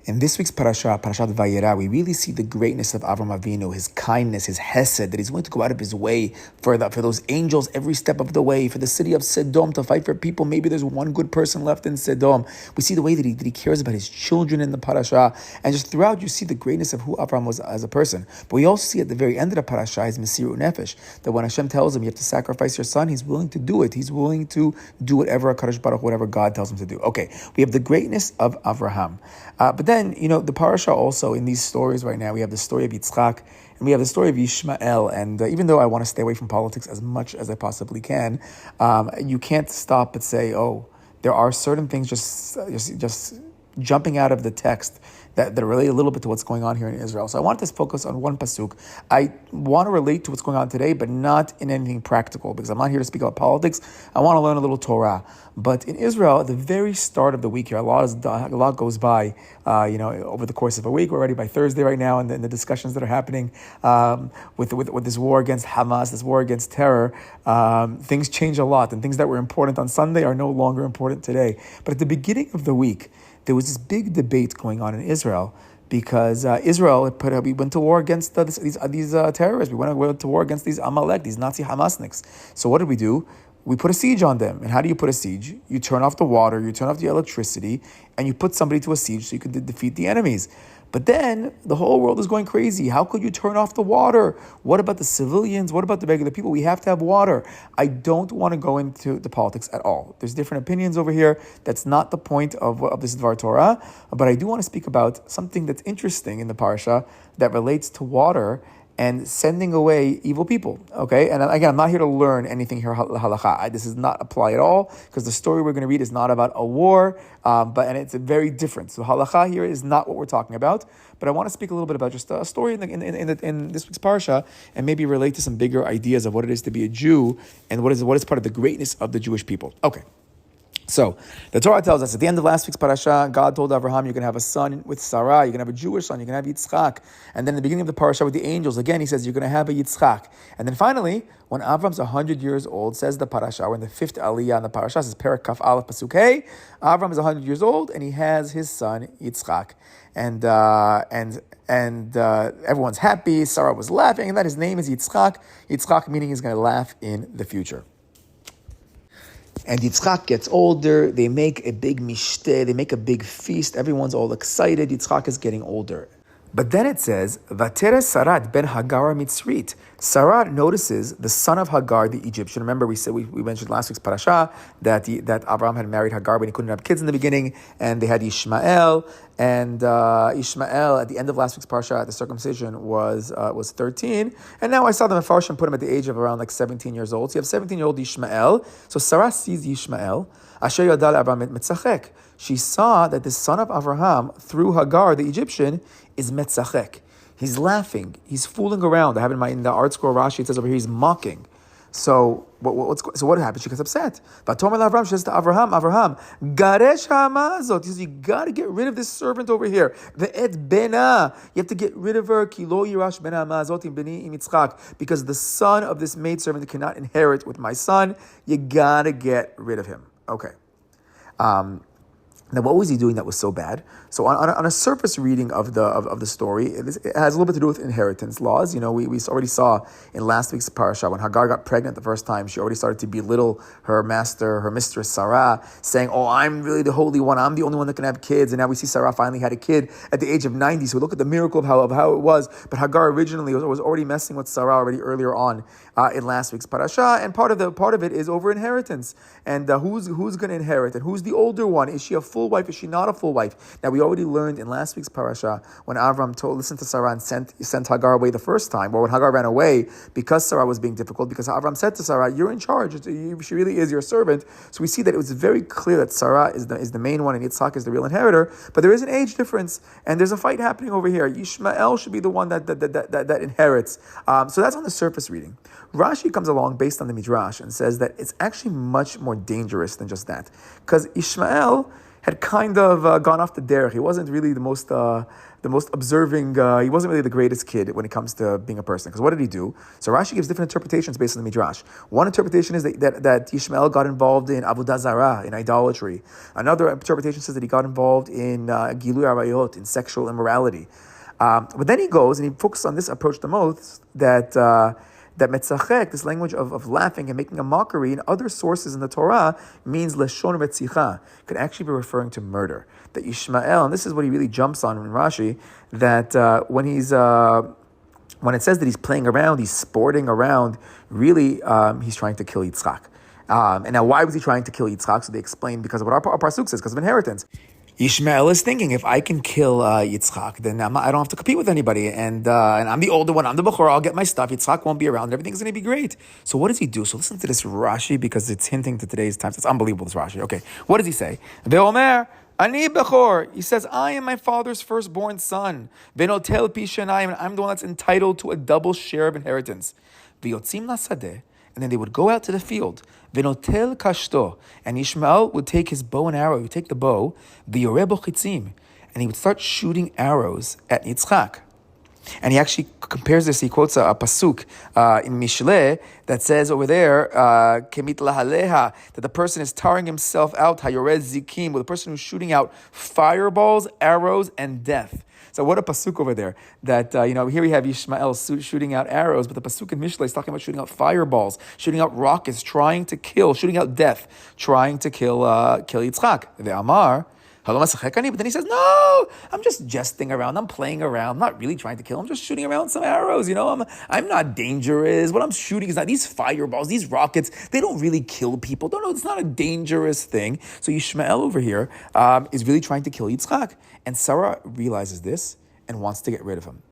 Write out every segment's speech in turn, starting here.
In this week's Parashat Vayera, we really see the greatness of Avram Avinu, his kindness, his hesed, that he's willing to go out of his way for those angels every step of the way, for the city of Sodom to fight for people. Maybe there's one good person left in Sodom. We see the way that he cares about his children in the parasha, and just throughout you see the greatness of who Avram was as a person. But we also see at the very end of the parasha his Mesirut Nefesh, that when Hashem tells him you have to sacrifice your son, he's willing to do it. He's willing to do whatever HaKadosh Baruch Hu, whatever God tells him to do. Okay, we have the greatness of Avraham. But then, the parasha also, in these stories right now, we have the story of Yitzchak, and we have the story of Yishmael. And even though I want to stay away from politics as much as I possibly can, you can't stop but say, there are certain things just jumping out of the text that relate a little bit to what's going on here in Israel. So I want to focus on one pasuk. I want to relate to what's going on today, but not in anything practical, because I'm not here to speak about politics. I want to learn a little Torah. But in Israel, at the very start of the week here, a lot goes by, over the course of a week. We're already by Thursday right now, and the discussions that are happening with this war against Hamas, this war against terror, things change a lot, and things that were important on Sunday are no longer important today. But at the beginning of the week, there was this big debate going on in Israel because Israel we went to war against these terrorists. We went to war against these Amalek, these Nazi Hamasniks. So what did we do? We put a siege on them. And how do you put a siege? You turn off the water, you turn off the electricity, and you put somebody to a siege so you can defeat the enemies. But then the whole world is going crazy. How could you turn off the water? What about the civilians? What about the regular people? We have to have water. I don't want to go into the politics at all. There's different opinions over here. That's not the point of this Dvar Torah. But I do want to speak about something that's interesting in the parasha that relates to water and sending away evil people, okay? And again, I'm not here to learn anything here, halacha. This does not apply at all, because the story we're going to read is not about a war, and it's very different. So halacha here is not what we're talking about, but I want to speak a little bit about just a story in this week's parsha, and maybe relate to some bigger ideas of what it is to be a Jew, and what is part of the greatness of the Jewish people. Okay. So, the Torah tells us at the end of last week's parasha, God told Abraham, you're going to have a son with Sarah, you're going to have a Jewish son, you're going to have Yitzchak. And then in the beginning of the parasha with the angels, again, he says, you're going to have a Yitzchak. And then finally, when Avram's 100 years old, says the parasha, we're in the fifth aliyah in the parasha, says Perak Kaf Aleph Pasuk Hey, Avram is 100 years old, and he has his son Yitzchak. And everyone's happy, Sarah was laughing, and that his name is Yitzchak. Yitzchak meaning he's going to laugh in the future. And Yitzchak gets older, they make a big mishteh, they make a big feast, everyone's all excited, Yitzchak is getting older. But then it says, Vateres Sarat ben Hagar Mitzrit. Sarat notices the son of Hagar, the Egyptian. Remember, we mentioned last week's parasha that Abraham had married Hagar, but he couldn't have kids in the beginning, and they had Yishmael. And Yishmael, at the end of last week's parasha, the circumcision was 13. And now I saw the Mefarshim put him at the age of around 17 years old. So you have 17-year-old Yishmael. So Sarah sees Yishmael. Asher Yadal Abraham Metzachek. She saw that the son of Abraham, through Hagar, the Egyptian, is Metzachek. He's laughing. He's fooling around. I have in the art scroll Rashi, it says over here, he's mocking. So what happens? She gets upset. But Avraham, she says to Avraham, Garesh ha'amazot. He says, you got to get rid of this servant over here. Ve'et bena. You have to get rid of her. Ki lo yirash ben ha'amazot im beni im Yitzchak. Because the son of this maidservant cannot inherit with my son. You got to get rid of him. Okay. Now, what was he doing that was so bad? So, on a surface reading of the story, it has a little bit to do with inheritance laws. We already saw in last week's parasha when Hagar got pregnant the first time, she already started to belittle her mistress Sarah, saying, "Oh, I'm really the holy one. I'm the only one that can have kids." And now we see Sarah finally had a kid at the age of 90. So look at the miracle of how it was. But Hagar originally was already messing with Sarah already earlier on in last week's parasha, and part of it is over inheritance. And who's going to inherit, and who's the older one? Is she a full wife? Is she not a full wife? Now, we already learned in last week's parasha when Avram listened to Sarah and sent Hagar away the first time, or when Hagar ran away because Sarah was being difficult, because Avram said to Sarah, you're in charge. She really is your servant. So we see that it was very clear that Sarah is the main one and Yitzchak is the real inheritor, but there is an age difference, and there's a fight happening over here. Yishmael should be the one that inherits. So that's on the surface reading. Rashi comes along based on the Midrash and says that it's actually much more dangerous than just that. Because Yishmael, had kind of gone off the derech. He wasn't really the most observing. He wasn't really the greatest kid when it comes to being a person. Because what did he do? So Rashi gives different interpretations based on the Midrash. One interpretation is that Yishmael got involved in avodah zarah, in idolatry. Another interpretation says that he got involved in gilui arayot, in sexual immorality. But then he goes and he focuses on this approach the most, that metzachek, this language of laughing and making a mockery, in other sources in the Torah means leshon retzicha, could actually be referring to murder. That Yishmael, and this is what he really jumps on in Rashi, that when it says that he's playing around, he's sporting around, really he's trying to kill Yitzchak. And now why was he trying to kill Yitzchak? So they explain because of what our pasuk says, because of inheritance. Yishmael is thinking, if I can kill Yitzchak, then I don't have to compete with anybody. And I'm the older one, I'm the Bechor, I'll get my stuff. Yitzchak won't be around, everything's going to be great. So what does he do? So listen to this Rashi, because it's hinting to today's times. It's unbelievable, this Rashi. Okay, what does he say? Ve'omer, ani Bechor. He says, I am my father's firstborn son. Ve'notel pi shenayim, and I'm the one that's entitled to a double share of inheritance. Ve'yotzim lasadeh. And then they would go out to the field. Venotel kashto. And Yishmael would take his bow and arrow. He would take the bow, v'yoreh bo chitzim, and he would start shooting arrows at Yitzchak. And he actually compares this, he quotes a pasuk in Mishle that says over there, kemit lahaleha, that the person is tiring himself out, hayoreh zikim, with the person who's shooting out fireballs, arrows, and death. So what a pasuk over there, that, here we have Yishmael shooting out arrows, but the pasuk in Mishle is talking about shooting out fireballs, shooting out rockets, trying to kill, shooting out death, trying to kill Yitzchak. The Amar, but then he says, no, I'm just jesting around, I'm playing around, I'm not really trying to kill, I'm just shooting around some arrows, I'm not dangerous. What I'm shooting is not these fireballs, these rockets, they don't really kill people. No, it's not a dangerous thing. So Yishmael over here is really trying to kill Yitzchak. And Sarah realizes this and wants to get rid of him.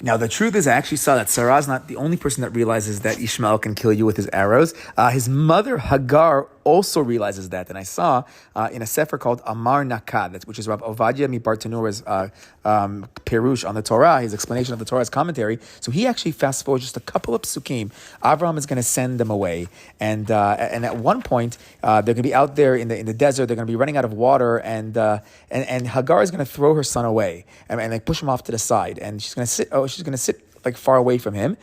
Now, the truth is, I actually saw that Sarah is not the only person that realizes that Yishmael can kill you with his arrows. His mother, Hagar, also realizes that. And I saw in a sefer called Amar Nakad, which is Rav Ovadia Mibartanura's Perush on the Torah, his explanation of the Torah's commentary. So he actually fast forwards just a couple of psukim. Avraham is going to send them away. And at one point, they're going to be out there in the desert. They're going to be running out of water. And Hagar is going to throw her son away and like push him off to the side. And she's going to sit like far away from him.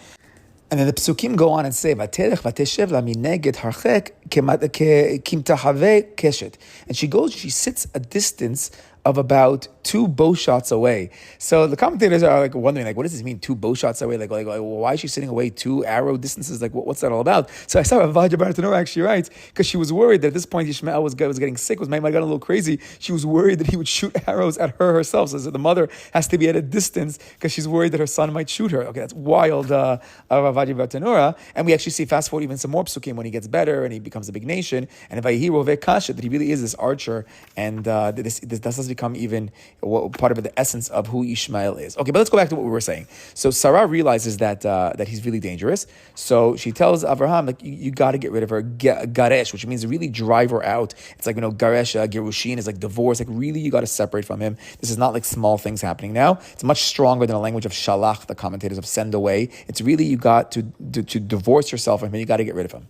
And then the psukim go on and say, "Vatelech vateshev la mineged harchek kimtahave keshet." And she sits a distance of about 2 bow shots away. So the commentators are like wondering, like, what does this mean? 2 bow shots away? Like why is she sitting away 2 arrow distances? Like, what's that all about? So I saw Vayera Bartanura actually writes, because she was worried that at this point Yishmael was getting sick, might have gotten a little crazy. She was worried that he would shoot arrows at her herself. So the mother has to be at a distance because she's worried that her son might shoot her. Okay, that's wild of Vayera Bartanura. And we actually see fast forward even some more psukim when he gets better and he becomes a big nation. And Vayihi Roveh Kashet, that he really is this archer, and this does become even part of the essence of who Yishmael is. Okay, but let's go back to what we were saying. So Sarah realizes that he's really dangerous. So she tells Avraham, like, you got to get rid of her, garesh, which means really drive her out. It's like, garesh, gerushin is like divorce. Like, really, you got to separate from him. This is not like small things happening now. It's much stronger than a language of shalach, the commentators of send away. It's really, you got to divorce yourself from him. You got to get rid of him.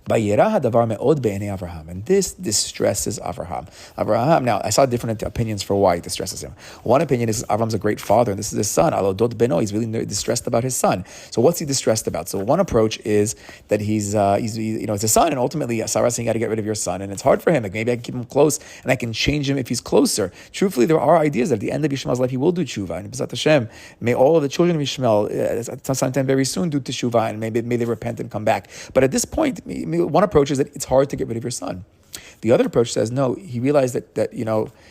Vayera hadavar me'od be'enei Avraham, and this distresses Avraham. Avraham, now I saw different opinions for why it distresses him. One opinion is Avraham's a great father, and this is his son. Alodot beno, he's really distressed about his son. So what's he distressed about? So one approach is that he's it's his son, and ultimately Sarah's saying, you got to get rid of your son, and it's hard for him. Like, maybe I can keep him close, and I can change him if he's closer. Truthfully, there are ideas that at the end of Yishmael's life he will do tshuva, and B'ezrat Hashem, may all of the children of Yishmael sometime very soon do teshuva, and may they repent and come back. But at this point, one approach is that it's hard to get rid of your son. The other approach says, no, he realized that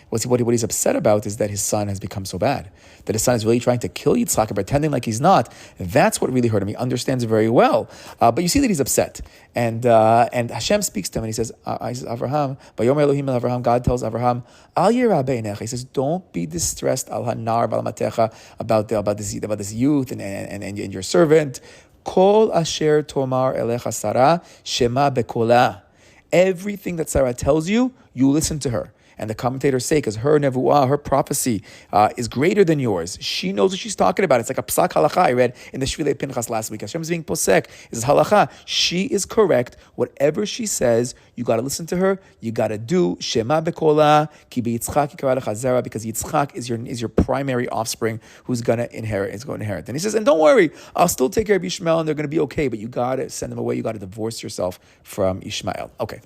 what he's upset about is that his son has become so bad, that his son is really trying to kill Yitzchak and pretending like he's not. That's what really hurt him. He understands it very well. But you see that he's upset. And Hashem speaks to him and he says, Avraham, Vayomer Elohim el Avraham, God tells Avraham, Al yirah beinecha. He says, don't be distressed al hanar val matecha about this youth and your servant. Kol asher tomar elecha Sarah shema bekola. Everything that Sarah tells you, you listen to her. And the commentators say, because her nevuah, her prophecy, is greater than yours. She knows what she's talking about. It's like a psak halacha I read in the Shvilei Pinchas last week. Hashem is being posek. Is halacha. She is correct. Whatever she says, you got to listen to her. You got to do Shema bekola ki beYitzchak yikra lecha zera, because Yitzchak is your primary offspring who's going to inherit. And he says, and don't worry, I'll still take care of Yishmael, and they're going to be okay. But you got to send them away. You got to divorce yourself from Yishmael. Okay.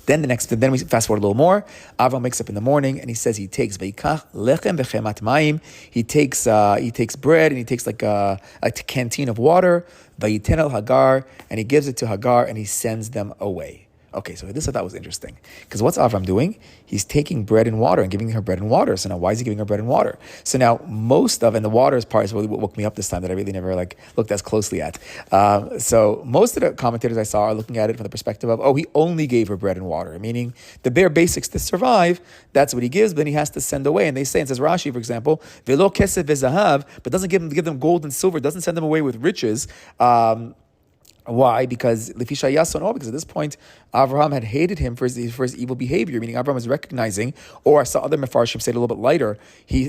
Then we fast forward a little more. Avram wakes up in the morning and he says he takes veikach lechem v'chemat mayim. He takes bread and he takes like a canteen of water. Vayiten el Hagar, and he gives it to Hagar and he sends them away. Okay, so this I thought was interesting. Because what's Avram doing? He's taking bread and water and giving her bread and water. So now why is he giving her bread and water? So now and the water part is really what woke me up this time that I really never looked as closely at. So most of the commentators I saw are looking at it from the perspective of, he only gave her bread and water, meaning the bare basics to survive, that's what he gives, but then he has to send away. And they say, and says Rashi, for example, velo kesef v'zahav, but doesn't give them gold and silver, doesn't send them away with riches. Why? Because at this point, Avraham had hated him for his evil behavior, meaning Avraham was recognizing, or I saw other Mefarshim say it a little bit lighter,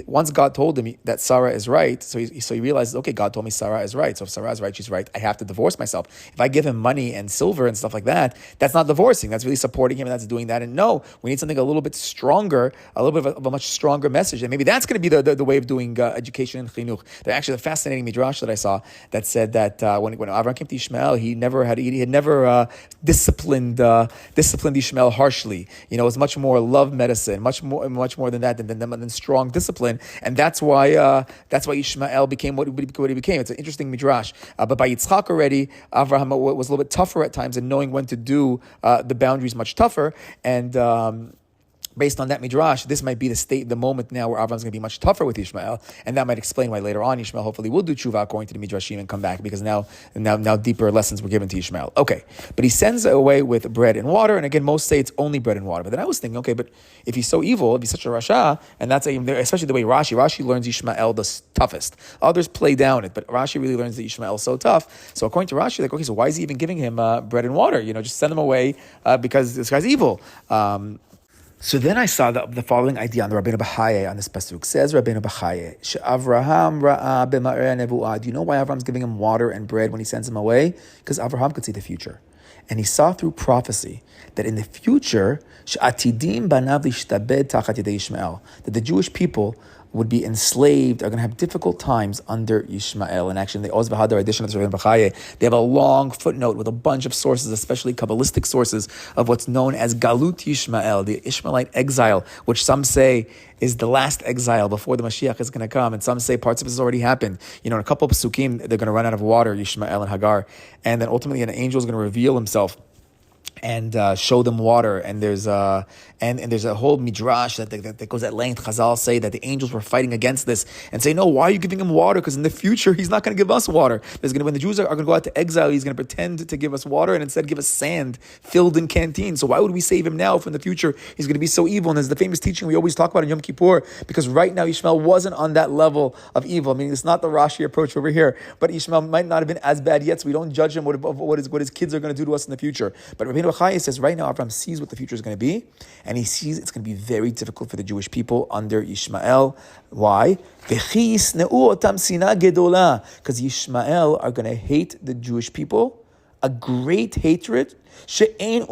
once God told him that Sarah is right, so he realizes, okay, God told me Sarah is right, so if Sarah is right, she's right, I have to divorce myself. If I give him money and silver and stuff like that, that's not divorcing, that's really supporting him, and that's doing that, and no, we need something a little bit stronger, a little bit of a much stronger message, and maybe that's going to be the way of doing education and chinuch. There's actually a fascinating midrash that I saw that said that when Avraham came to Yishmael, he had never disciplined Yishmael harshly. It was much more love medicine, much more than that, than strong discipline, and that's why Yishmael became what he became. It's an interesting midrash. But by Yitzchak already, Avraham was a little bit tougher at times, and knowing when to do the boundaries much tougher, and based on that midrash, this might be the moment now where Avram's going to be much tougher with Yishmael, and that might explain why later on Yishmael hopefully will do tshuva according to the midrashim and come back, because now deeper lessons were given to Yishmael. Okay, but he sends away with bread and water, and again, most say it's only bread and water. But then I was thinking, okay, but if he's so evil, if he's such a rasha, and that's especially the way Rashi learns Yishmael the toughest. Others play down it, but Rashi really learns that Yishmael is so tough. So according to Rashi, okay, so why is he even giving him bread and water? Just send him away because this guy's evil. So then I saw the following idea on the Rabbeinu Bachaye on this pasuk. Says Rabbeinu Bachaye, Avraham ra'a b'ma'areh nevuah. Do you know why Avram's giving him water and bread when he sends him away? Because Avraham could see the future. And he saw through prophecy that in the future, she'atidim banav lishtabed tachat yedei Yishmael, that the Jewish people would be enslaved, are going to have difficult times under Yishmael. And actually, in the Oz V'Hadar edition of the Rabbeinu Bachaye, they have a long footnote with a bunch of sources, especially Kabbalistic sources, of what's known as Galut Yishmael, the Ishmaelite exile, which some say is the last exile before the Mashiach is going to come, and some say parts of it has already happened. In a couple of psukim, they're going to run out of water, Yishmael and Hagar, and then ultimately an angel is going to reveal himself and show them water, and there's a whole midrash that goes at length. Chazal say that the angels were fighting against this and say, no, why are you giving him water? Because in the future he's not going to give us water. When the Jews are going to go out to exile, he's going to pretend to give us water and instead give us sand filled in canteens. So why would we save him now if in the future he's going to be so evil? And there's the famous teaching we always talk about in Yom Kippur, because right now Yishmael wasn't on that level of evil. I mean, it's not the Rashi approach over here, but Yishmael might not have been as bad yet, so we don't judge him what his kids are going to do to us in the future. But Rabbeinu Bachaye says right now Avraham sees what the future is going to be, and he sees it's going to be very difficult for the Jewish people under Yishmael. Why? Because Yishmael are going to hate the Jewish people, a great hatred. And there's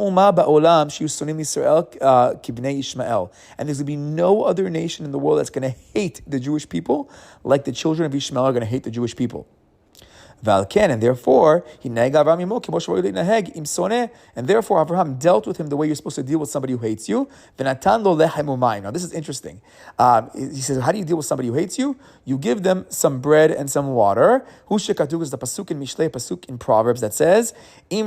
going to be no other nation in the world that's going to hate the Jewish people like the children of Yishmael are going to hate the Jewish people. And therefore, and therefore Avraham dealt with him the way you're supposed to deal with somebody who hates you. Now this is interesting. He says, how do you deal with somebody who hates you? You give them some bread and some water. Is the pasuk in Mishlei, pasuk in Proverbs that says, if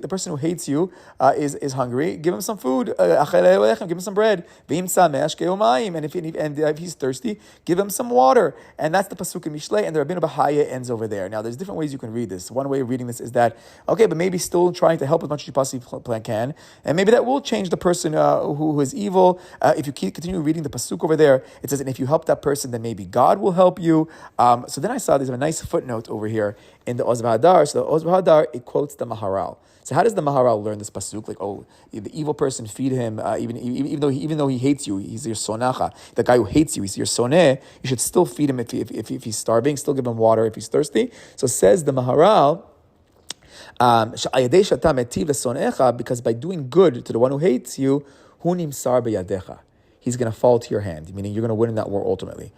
the person who hates you is hungry, give him some food. Give him some bread. And if he's thirsty, give him some water. And that's the pasuk in Mishlei, and the Rabbeinu Bachaye ends over there. Now, there's different ways you can read this. One way of reading this is that, okay, but maybe still trying to help as much as you possibly can, and maybe that will change the person who is evil. If you continue reading the pasuk over there, it says, and if you help that person, then maybe God will help you. So then I saw there's a nice footnote over here in the Oz V'Hadar. So the Oz V'Hadar, it quotes the Maharal. So how does the Maharal learn this pasuk? Like, oh, the evil person, feed him, even though he hates you, he's your sonacha. The guy who hates you, he's your soneh. You should still feed him if he's starving. Still give him water if he's thirsty. So says the Maharal, because by doing good to the one who hates you, he's going to fall to your hand, meaning you're going to win in that war ultimately.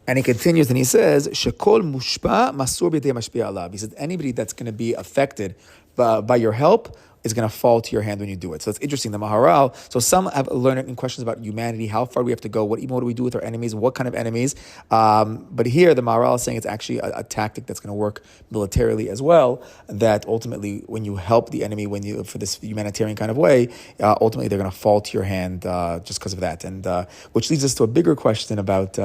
And he continues and he says, Shekol mushpa masur b'yedei mashpia alav. He says, anybody that's going to be affected by your help is going to fall to your hand when you do it. So it's interesting, the Maharal. So some have learned it in questions about humanity, how far we have to go, what do we do with our enemies, what kind of enemies. But here the Maharal is saying it's actually a tactic that's going to work militarily as well, that ultimately when you help the enemy, for this humanitarian kind of way, ultimately they're going to fall to your hand just because of that. And which leads us to a bigger question about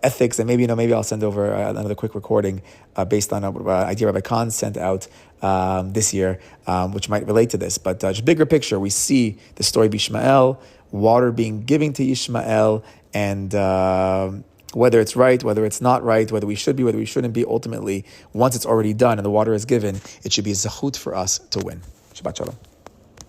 ethics. And maybe I'll send over another quick recording based on an idea Rabbi Khan sent out this year, which might relate to this. But just bigger picture, we see the story of Yishmael, water being given to Yishmael, and whether it's right, whether it's not right, whether we should be, whether we shouldn't be, ultimately, once it's already done and the water is given, it should be a zechut for us to win. Shabbat shalom.